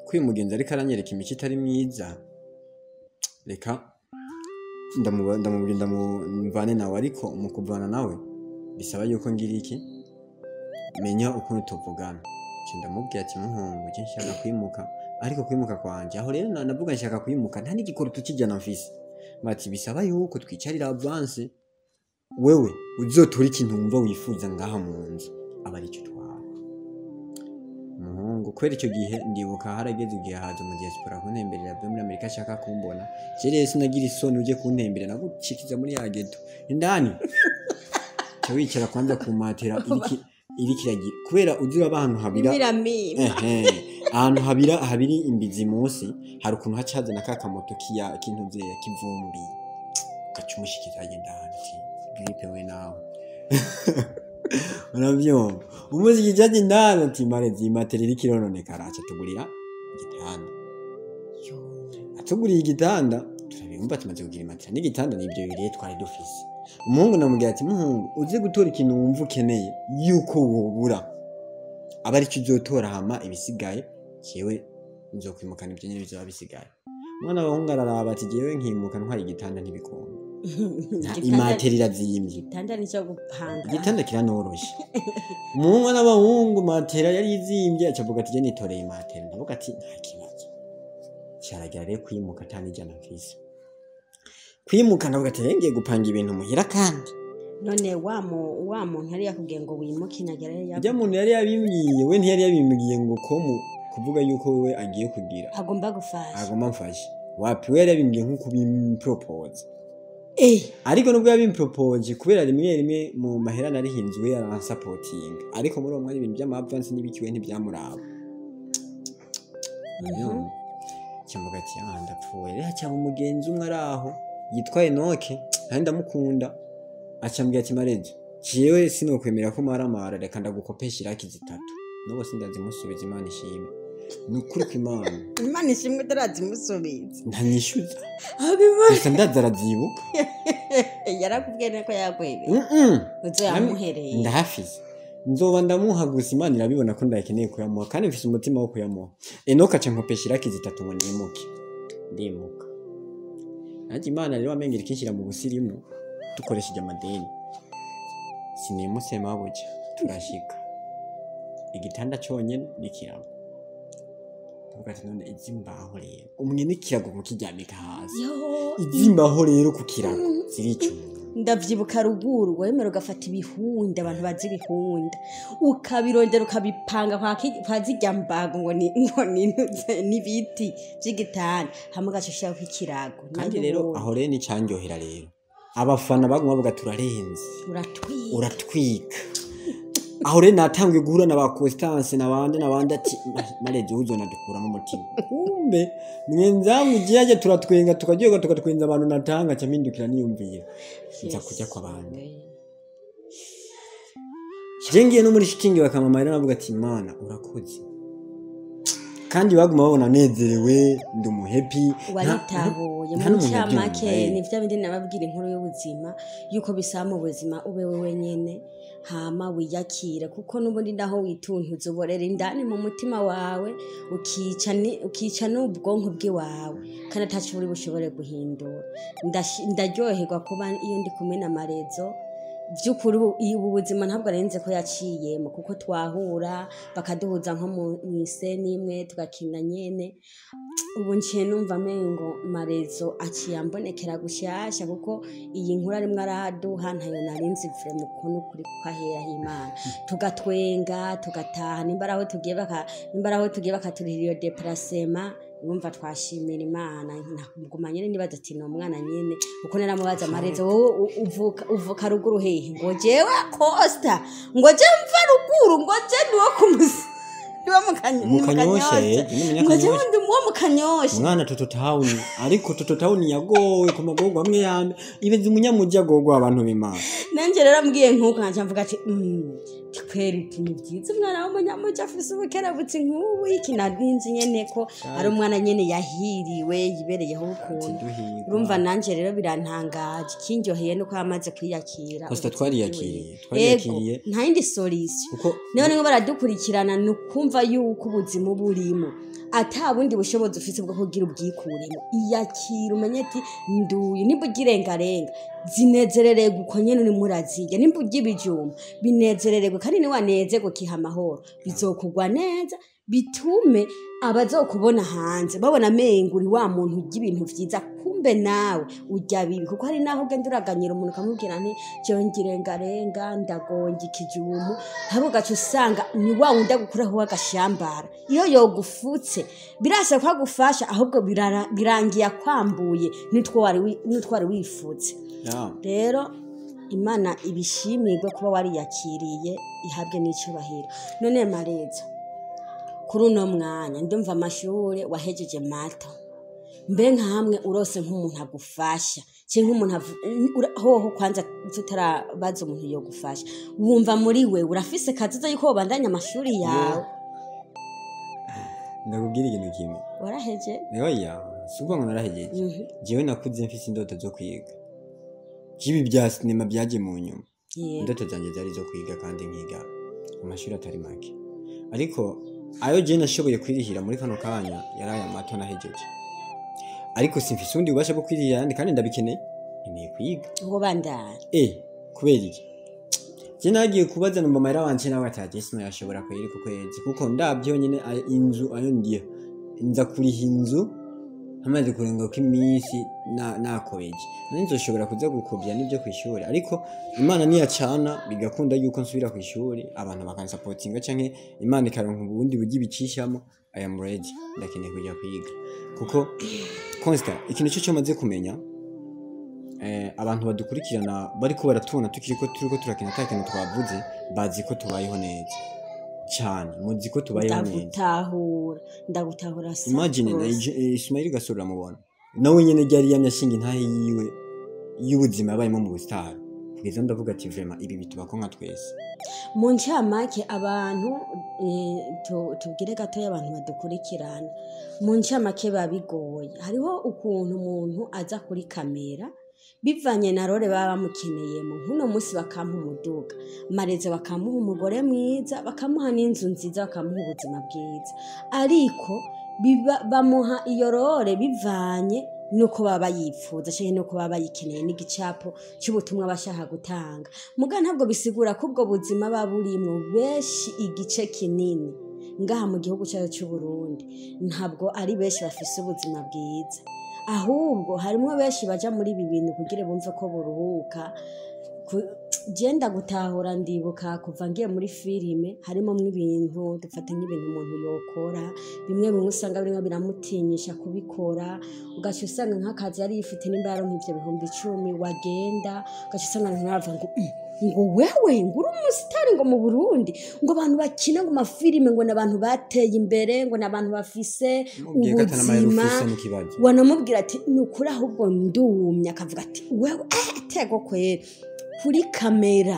kwi mugenzi ariko aranyereka imico itari myiza reka ndamubwira mvane nawe ariko mu kuvana nawe bisaba yuko ngira iki menya ukuntu tuvugana ndamubwira ati muhungu je nshaka kwimuka ariko kwimuka kwanje aho rero navuga nshaka kwimuka nta n'igikoro tukijana mfise bati bisaba yuko twicarira avance wewe uzotora ikintu wumva wifuza ngaha mu nzu aba ari cyo twawe muhungu kwera icyo gihe ndibuka harageze igihe haza mu diaspora kuntemberera byo muri Amerika ashaka kumbona jereye sinagira isoni uje kuntemberera nagucikiza muri ya ghetto indani cyo wicara kwanza kumatera irikiragira kubera ugira abantu habira ahantu habiri imbizi munsi hari ukuntu hacazana kakamoto kintuze ya kivumbi gacumushikira agenda hanze gripe we nawe urabyo umuziki jaje ndana ati marezi imateri ikironone karacha tugurira igitanda atuguriye igitanda turabimba tumaze kugira imateri n'igitanda nibyo biriye twari dufise umuhungu namubwira ati muhungu uze gutora ikintu wumva ukeneye yuko wobura aba ari cyo uzotora hama ibisigaye cyewe nzokwimukana ibyo nyine bizaba bisigaye mwana wahungu araraba ati jewe nkimuka ntwari igitanda ntibikunda imateri irazimbye igitanda nicyo gupanga igitanda kiranoroshye umuhungu n'abahungu matera yari izimbye acavuga ati je nitoreye imateri ndavuga ati nta kibazo cyaragira rero kwimuka tanijana mfise kwimuka ndavuga ati ngiye gupanga ibintu muhira kandi none wa muntu yari yakubwiye ngo wimuke nagera ya muntu yari yabimbwiye we ntiyari yabimbwiye ngo kuvuga yuko wewe agiye kugira agomba mfashe wapi we yari yabimbwiye nkuko bimpropose ariko nubwo yabimpropose kubera rimwe mu mahera nari hinzwe yaransupport ariko muri uwo mwanya ibintu by'ama advance nibikiwe ntibyamuraba cyamvuga ati ndapfuye rero cyaba umugenzi umwe araho yitwa Enoke kandi ndamukunda acambwira ati Marezo jewe sinokwemera ko maramara reka ndagukopesha iraki zitatu nubo sindazimusubiza Imana ishimwe nukuri ko Imana ishimwe darazimusubiza ntanishyuza gusa ndazarazibuka yarakubwiye ko yakwebe uzoyamuhereye ndahafize nzoba ndamuha gusa Imana irabibona ko ndakeneye kuyamuha kandi mfise umutima wo kuyamuha Enoke aca nkopesha iraki zitatu ngo nimuke ndimuka nanjye Imana rero amengera ikinshyira mu busirimu dukoresheje amadeni sinimuse mabuja turashika igitanda cyonyene nikirago tugati none izimbaho rero umwe nikirago kukiryamika hasi izimbaho rero ku kirago ziricu ndavyibuka ruguru wemera ugafata ibihunda abantu bazi ibihunda ukabirondera ukabipanga kwa zijya mbago ngo ni biti by'igitanda hamwe gashishya ku kirago kandi rero aho rero ni cyanjohera rero abafana baguma bavuga turarenze uratwika aho rero natangiye guhura na ba Constance nabandi ati Marezo uzona dukura mu mutima kumbe mwenza mugiye turatwenga tukajyoga tukatwenza abantu natanga cyamindukira niyumvira nza kujya kwa bandi jengiye no muri shitingi bakamamara navuga ati Imana urakoze kandi baguma babona nezerewe ndumu happy waritahuye mu cyamake ni bya bindi nababwira inkuru y'ubuzima yuko bisaba mu buzima ube wewe nyene hama wiyakira kuko nubundi ndaho wituntuza uborera indani mu mutima wawe ukica n'ubwonko bw'iwawe kandi atacu buri bushobore guhindura ndaryoherwa kuba iyo ndi kumwe na Marezo by'ukuri ubu buzima ntabwo arenze ko yaciyemo kuko twahura bakaduhuza nko mu iseni imwe tugakina nyene ubu nciye numva amengo Marezo aciye ambonekera gushasha kuko iyi nkuru arimwe araduha ntayo narinzi vure mu kuntu kuri kwahera Imana tugatwenga tugataha nimbaraho tugiye bakaturira iyo déplacement numva twashimira Imana nakuguma nyene nibaza ati no mwana nyene uko naramubaza Marezo wowe uvuka ruguru hehe ngo jewe Costa ngo je mva ruguru ngo je niwo kumusi mukanyoshe ndi mukanyoshe mwana tototown ariko tototown yagowe ku magogo amwe yambe ibeze umunyamujya gogo abantu b'Imana nanje rero mbwiye nkuko nanje mvuga ati kweri ni byiza umwana w'umunyamujya afise ubukera butsi nk'ubu iki nadinzi nyene ko ari umwana nyene yahiriwe yibereyeho ukuntu urumva nanje rero birantangaje kinjoheye nuko yamaze kwiyakira Costa twariyakiriye nta yindi solution none ngo baradukurikirana nukumva yuko ubuzima burimo atabundi bushobozi ufite bwo kugira ubwikuremo iyakira umenye ati nduye nimbugirengarenga zinezerere gukonyene uri murazijya nimbugibijuma binezerere kandi ni waneze gukiha amahoro bizokugwa neza bitume abazokubona hanze babona menguri wa muntu ugibintu vyiza kumbe nawe ujya bibi kuko hari naho ugenda uraganyira umuntu kamubwira nti cyongirengarenga ndagonga ikijumu habo gacu usanga ni wa wundi agukuraho agashambara iyo yogufutse birasa kwa gufasha ahubwo birangiye kwambuye nitwari wifutse rero Imana ibishimirwe kuba wari yakiriye ihabwe n'icubahiro none Marezo kuri uno mwanya ndumva amashure wahejeje mato mbe nkamwe urose nk'umuntu agufasha cyangwa umuntu hoho kwanza tutarabaza umuntu yo gufasha wumva muri we urafise kaziza yuko bandanya amashuri yawe ndakubwira ikintu kimwe waraheje oya suko ngo narahejeje jewe nakuze mfise indoto zo kwiga kibi bya sinema byaje mu nyuma indoto zanjye zari zo kwiga kandi nkiga amashuri atari make ariko ayo je nashoboye kwirihira muri kano kanya yaraye amato nahejeje ariko simfise undi ubasha bwo kwirihira kandi ndabikeneye ni kwiga ngo bandara kubera iki je nagiye kubaza no mama wanje nawe ataje sino yashobora kweri ku kwezi kuko ndabyo nyene inzu ayo ndiye inza kuriha inzu amaze kurenga ko iminsi nakobeje nzoshobora kuza gukubya nibyo kwishuri ariko Imana niyacana bigakunda yuko nsubira kwishuri abantu bakansapotinga canke Imana ikaronka ubundi bugi bicishamo I am ready ndakeneye kujya kwiga kuko Constant ikintu cyo maze kumenya abantu badukurikirana bariko baratubona turiko turakina takintu twavuze bazi ko tubayeho neza cyane muzi ko tubayeho neza ndagutahura imagine Ismail Gasore ramubona nawe nyene ryari yamyashinga intahe yiwe y'ubuzima yabayemo mu busitani kugeza ndavuga ati vraiment ibi bitubako nka twese mu ncamake abantu tubwire gato y'abantu badukurikirana mu ncamake babigoye hariho ukuntu umuntu aza kuri kamera bivanye na role baba bamukeneyemo nk'uno munsi bakamuha umuduga mareze bakamuha umugore mwiza bakamuha n'inzu nziza bakamuha ubuzima bwiza ariko bamuha iyo role bivanye nuko baba yifuza cyane nuko baba bayikeneye n'igicapo cy'ubutumwa bashaka gutanga muga ntabwo bisigura ko ubwo buzima baburimo benshi igice kinini ngaha mu gihugu cyacu cy'u Burundi ntabwo ari benshi bafise ubuzima bwiza ahubwo harimo benshi baja muri ibi bintu kugira bumve ko buruhuka genda gutahura ndibuka kuva ngiye muri filime harimo mw'ibintu dufate nk'ibintu umuntu yokora bimwe usanga birimo biramutinyisha kubikora ugaca usanga nk'akazi yari yifite nimba yaronka ivyo 10,000 wagenda ugaca usanga ntavuga ngo wewe nguru umusitari ngo mu Burundi ngo abantu bakina ngo mafilime ngo nabantu bateye imbere ngo nabantu bafise ubuzima wanamubwira ati nukuri ahubwo ndumya akavuga ati wewe tego kwera kuri kamera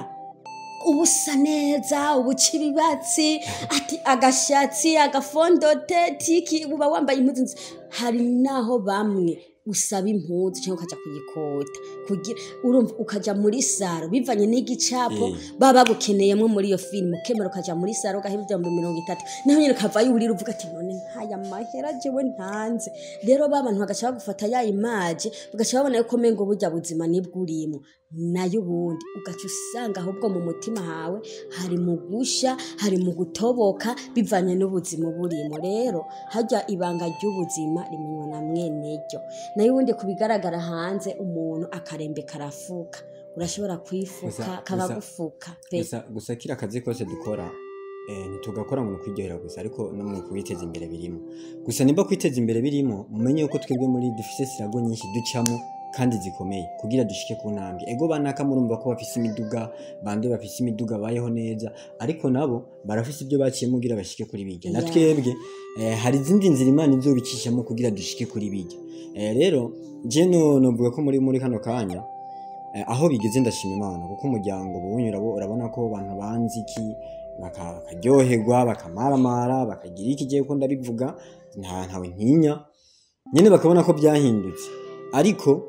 ubusa neza ubucibibatsi ati agashatsi agafondote tiki uba wambaye impuzu hari naho bamwe usaba impuzu cyangwa ukaja kuyikota kugira urumva ukaja muri saro bivanye n'igicapo baba bagukeneyemo muri iyo film ukemera ukaja muri saro gahibye 30 naho nyine kavayo urira uvuga ati none nkaya mahera jewe ntanze rero babantu bagaca bagufata ya image bagaca babona yuko mengo burya buzima nibwurimo nayo ubundi ugaca usanga ahubwo mu mutima hawe hari mu gusha hari mu gutoboka bivanye n'ubuzima burimo rero hajya ibanga ry'ubuzima rimenywa na mweneryo nayo ubundi kubigaragara hanze umuntu akarembe karafuka urashobora kwifuka kagagufuka gusa kira kazi kose dukora ntitugakora mu kwiryohera gusa ariko no mu kwiteza imbere birimo gusa nimba kwiteza imbere birimo mumenye uko twebwe muri dufise sirago nyinshi ducamo kandi zikomeye kugira dushike ku ntambwe ego banaka murumva ko bafise imiduga bande bafise imiduga bayeho neza ariko nabo barafise ibyo baciye mugira bashike kuri bijya na twebwe hari izindi nzira Imana izobikishamo kugira dushike kuri bijya rero je novuga ko muri kano kanya aho bigeze ndashima Imana kuko umuryango bunyura bo urabona ko abantu banzi iki bakaryoherwa bakamaramara bakagira iki giye ko ndabivuga ntawe ntinya nyene bakabona ko byahindutse ariko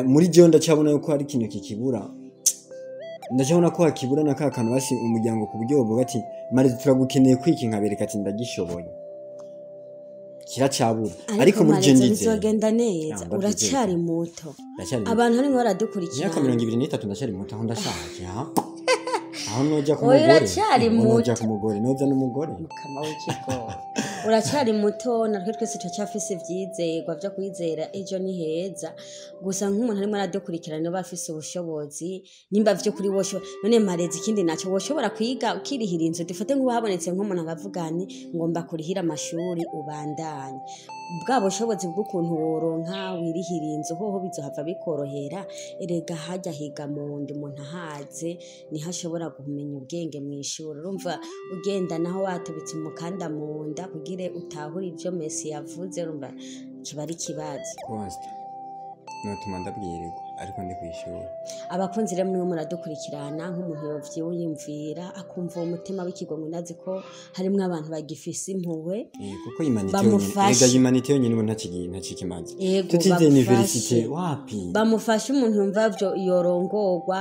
muri je ndacabona yuko hari ikintu kikibura ndacabona ko hakibura na kakano basi umuryango ku buryo bavuga ati mari turagukeneye kwiki nkabereka ati ndagishoboye kiracabura ariko muri je ndize bizogenda neza uracari muto abantu harimo baradukurikira 23 ndacari muto aho ndashaka aho noja ku mugore noza n'umugore mukama w'ikigo uracari muto natwe twese turacyafise ivyizerwa byo kwizera ejo ni heza gusa nk'umuntu arimo aradukurikirana bafise ubushobozi nimba vyo kuri wosho none marezi ikindi naco woshobora kwiga ukirihira inzu dufate ngo habonetse nk'umuntu agavugani ngomba kurihira amashuri ubandanye bwa bushobozi bw'ukuntu woronka wirihira inzu hoho bizohava bikorohera erega hajya higa mu ndi umuntu ahaze niho ashobora kumenya ubwenge mu ishuri urumva ugenda naho watubitse umukanda mu nda kugira utahura ibyo Messi yavuze urumva kiba ari kibazo notuma ndabwirirwa ariko ndi kwishura abakunzi rero mwe muradukurikirana nk'umuntu yovyiyumvira akumva umutima w'ikigongwe nazi ko harimo abantu bagifise impuhwe kuko imanite yonyine ubu ntakikimaze tutize universite wapi bamufashe umuntu yumva byo yorongorwa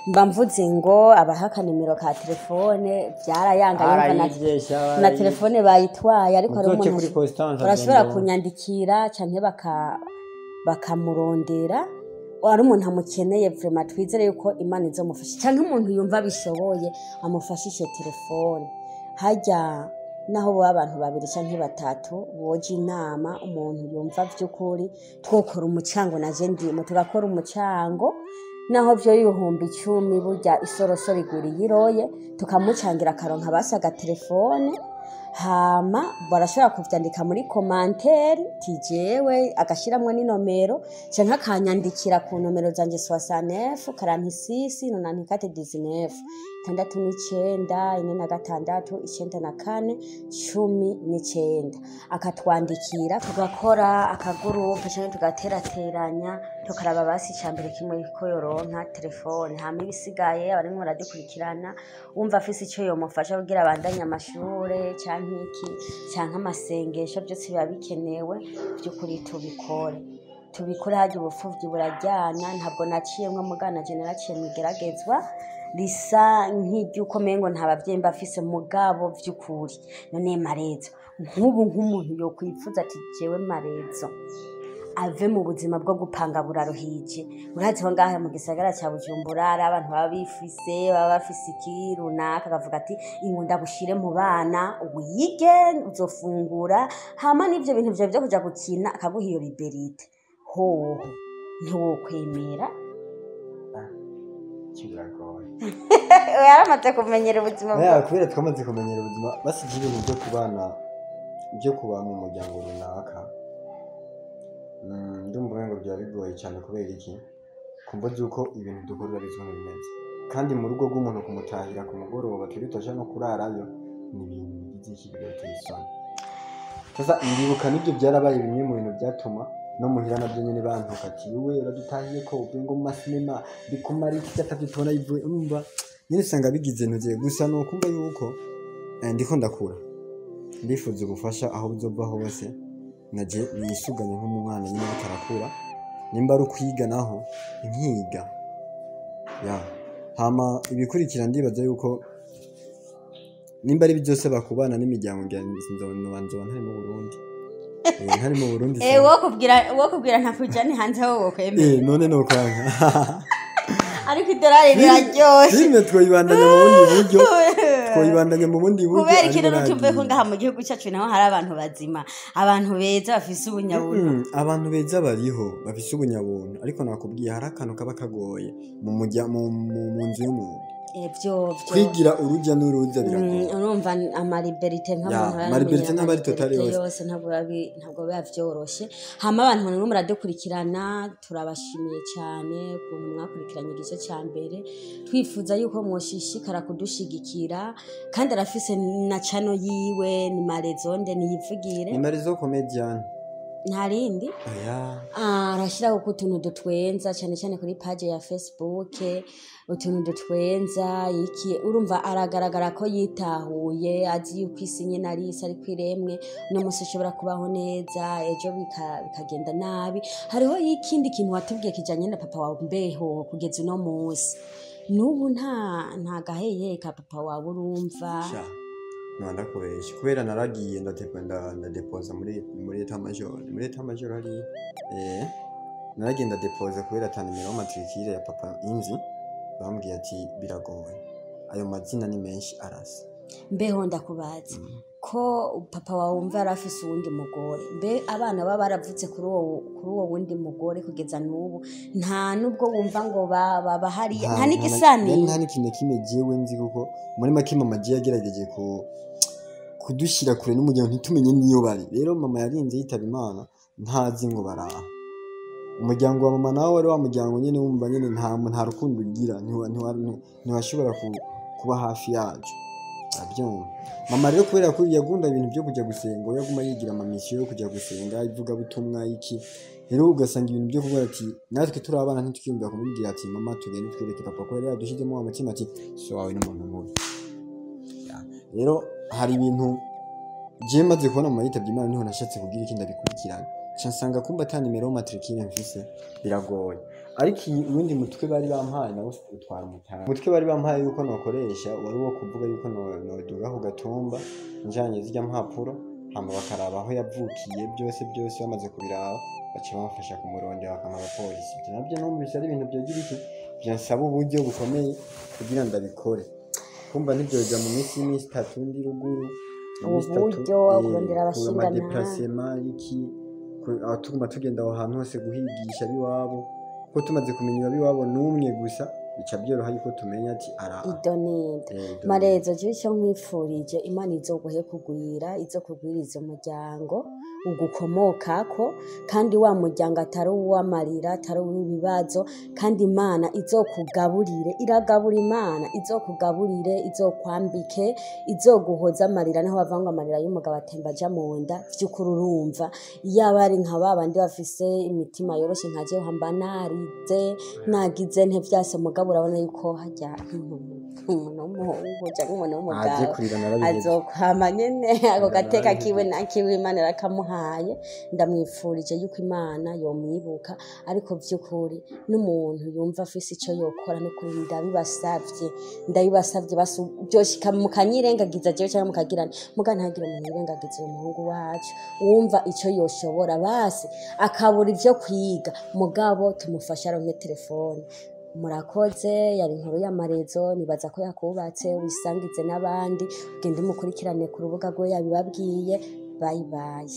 mba mvuze ngo abaha nimero ka telefone byarayanga yumva na telefone bayitwaye ariko ari umuntu urashobora kunyandikira canke bakamurondera ari umuntu amukeneye vraiment twizere yuko Imana izomufasha cyangwa umuntu yumva bishoboye amufashishe telefone hajya naho bo abantu babiri canke batatu boje inama umuntu yumva by'ukuri twokora umucango na je ndimo tugakora umucango naho byo 10,000 burya isorosoro iguri yiroye tukamucangira karonka basaga telefone hama barashobora kuvyandika muri commentaire tijewe agashiramwe n'inomero canke akanyandikira ku nomero zanje 69 46 94 19 tandatu n'icenda ine na gatandatu icenda na kane cumi n'icenda akatwandikira tugakora akagurupe canke tugaterateranya tukaraba basi icambere kimwe ko yoronka telefone hama ibisigaye abarimwo baradukurikirana wumva afise ico yomufasha kugira abandanye amashure canke iki canke amasengesho byose biba bikenewe by'ukuri tubikore harya ubupfuvyi buraryana ntabwo naciyemwo mugana je naraciye mwigeragezwa risa nk'iryuko mengo nta bavyeyi mbafise mugabo vy'ukuri none Marezo nk'ubu nk'umuntu yokwifuza ati jewe Marezo ave mu buzima bwo gupanga buraruhije urazi ho ngahe mu gisagara ca Bujumbura ari abantu baba bifise baba bafise iki runaka akavuga ati inkunda gushire mu bana wige uzofungura hama n'ivyo bintu vyo kuja gukina akaguha iyo liberite hoho ntiwokwemera kiragoye yaramaze kumenyera ubuzima bwa kubera twamaze kumenyera ubuzima basije ibintu byo kubana byo kuba mu muryango runaka ndumva ngo byari bigoye cyane kubera iki kumva yuko ibintu dukorera bizwe bimeze kandi mu rugo rw'umuntu kumutahira ku mugoroba turitasha no kurarayo ni ibintu by'ikibirete isoni sasa ndibuka nibyo byarabaye bimwe mu bintu byatuma no muhira nabyo nyene bantuka ati wewe uradutahiye ko ubwo mu masinema bikumara iki cyatavye tubona ivuye umva nyene sanga bigize ntuze gusa no kumva yuko ndiko ndakura ndifuza ubufasha aho bizova hose naje nisuganye nk'umwana nyine batarakura nimba ari kwiga naho nkiga ya hama ibikurikira ndibaza yuko nimba ari byose bakubana n'imiryango nzobana ntari mu Burundi ntari mu Burundi wo kubwira ntakujani hanze aho wokwemera none no kwanga ariko idorari riraryoshe rimwe twoyibandanya mu bundi buryo kubera ikintu nutumve ko ngaha mu gihugu cyacu naho hari abantu bazima abantu beza bafise ubunyabuntu abantu beza bariho bafise ubunyabuntu ariko nakubwiye hari akantu kaba kagoye mu nzu y'umuntu kwigira urujya n'uruza biragoye urumva amaliberite nk'abantu n'abari totali yose ntabwo biba vyoroshe hama abantu mwe muradukurikirana turabashimiye cyane ukuntu mwakurikiranye igice cya mbere twifuza yuko mwoshishikara kudushigikira kandi arafise na channel yiwe ni Marezonde niyivugire ni Marezo comedian ntarindi arashiraho utuntu dutwenza cyane cyane kuri page ya Facebook utuntu dutwenza iki urumva aragaragara ko yitahuye azi yuko isi nyene ari isi ari kwiremwe no musi ushobora kubaho neza ejo bikagenda nabi hariho ikindi kintu watubwiye kijanye na papa wawe mbeho kugeza uno musi nubu nta gaheye ka papa wawe urumva Mwanda kubesha kubera naragiye ndadepoza muri eta major hari naragiye ndadepoza kubera tanimero matricule ya papa inzi bambwiye ati biragoye ayo mazina ni menshi arasa mbeho ndakubaza ko papa wawe umva arafise uwundi mugore mbe abana baba baravutse kuri uwo wundi mugore kugeza n'ubu nta nubwo wumva ngo baba hari nta n'igisani nta n'ikintu kimwe jewe nzi kuko muri make mama je yagerageje kudushira kure n'umuryango ntitumenye niyo bari rero mama yarinze yitaba Imana ntazi ngo baraha umuryango wa mama nawe wari wa muryango nyene wumva nyene nta rukundo ugira ntiwashobora kuba hafi yacu abyumva mama rero kubera ko yagunda ibintu byo kujya gusenga yaguma yigira amamisiyo yo kujya gusenga ivuga butumwa iki rero ugasanga ibintu byo kuvuga ati natwe turi abana ntitukiyumva kumubwira ati mama tugende twereke papa ko yari yadushizemo wa mutima ati so wawe n'umuntu mubi rero hari ibintu je maze kubona mama yitabye Imana niho nashatse kugira ikindi abikurikirana nsanga kumba ta nimero matricule mfise biragoye ariko ubundi mutwe bari bampaye nawo utwara umutara mutwe bari bampaye yuko nakoresha wari wo kuvuga yuko noduga ku gatumba njanye zijya mpapuro hama bakaraba aho yavukiye byose bamaze kubiraba bace bamfasha kumuronde bakama abapolisi nabyo numvise ari ibintu byogira iki byansaba uburyo bukomeye kugira ndabikore kumba nibyoja mu minsi 3 ndi ruguru uburyo kurondera abashingana déplacement iki atuma tugenda aho hantu hose guhigisha biwabo ko tumaze kumenya biwabo numwe gusa bica byoroha yuko tumenya ati idonida marezo je icyo nkwifurije Imana izoguhe kugwira izokugwiriza umuryango ugukomokako kandi wa muryango atari uw'amarira atari uw'ibibazo kandi Imana izokugaburire iragabura Imana izokugaburire izokwambike izoguhoza amarira naho bavanga amarira y'umugabo atemba aja mu nda vy'ukuri urumva iyo ari nka babandi bafise imitima yoroshe nka jewe hamba narize nagize nte vyase mugabo urabona yuko hajya umuntu w'umuhungu cyangwa umuntu w'umugabo azokwama nyene ako gateka kiwe nakiwe Imana rakamuhaye ndamwifurije yuko Imana yomwibuka ariko vy'ukuri n'umuntu yumva afise ico yokora no kuri ndabibasavye byoshika mukanyirengagiza jewe cyangwa mukagirana muga ntagire umuntu yirengagiza umuhungu wacu wumva ico yoshobora basi akabura ivyo kwiga mugabo tumufasha aronke telefone murakoze yari inkuru y'amarezo nibaza ko yakubatse wisangize n'abandi ugende mukurikirane ku rubuga rwe yabibabwiye bye bye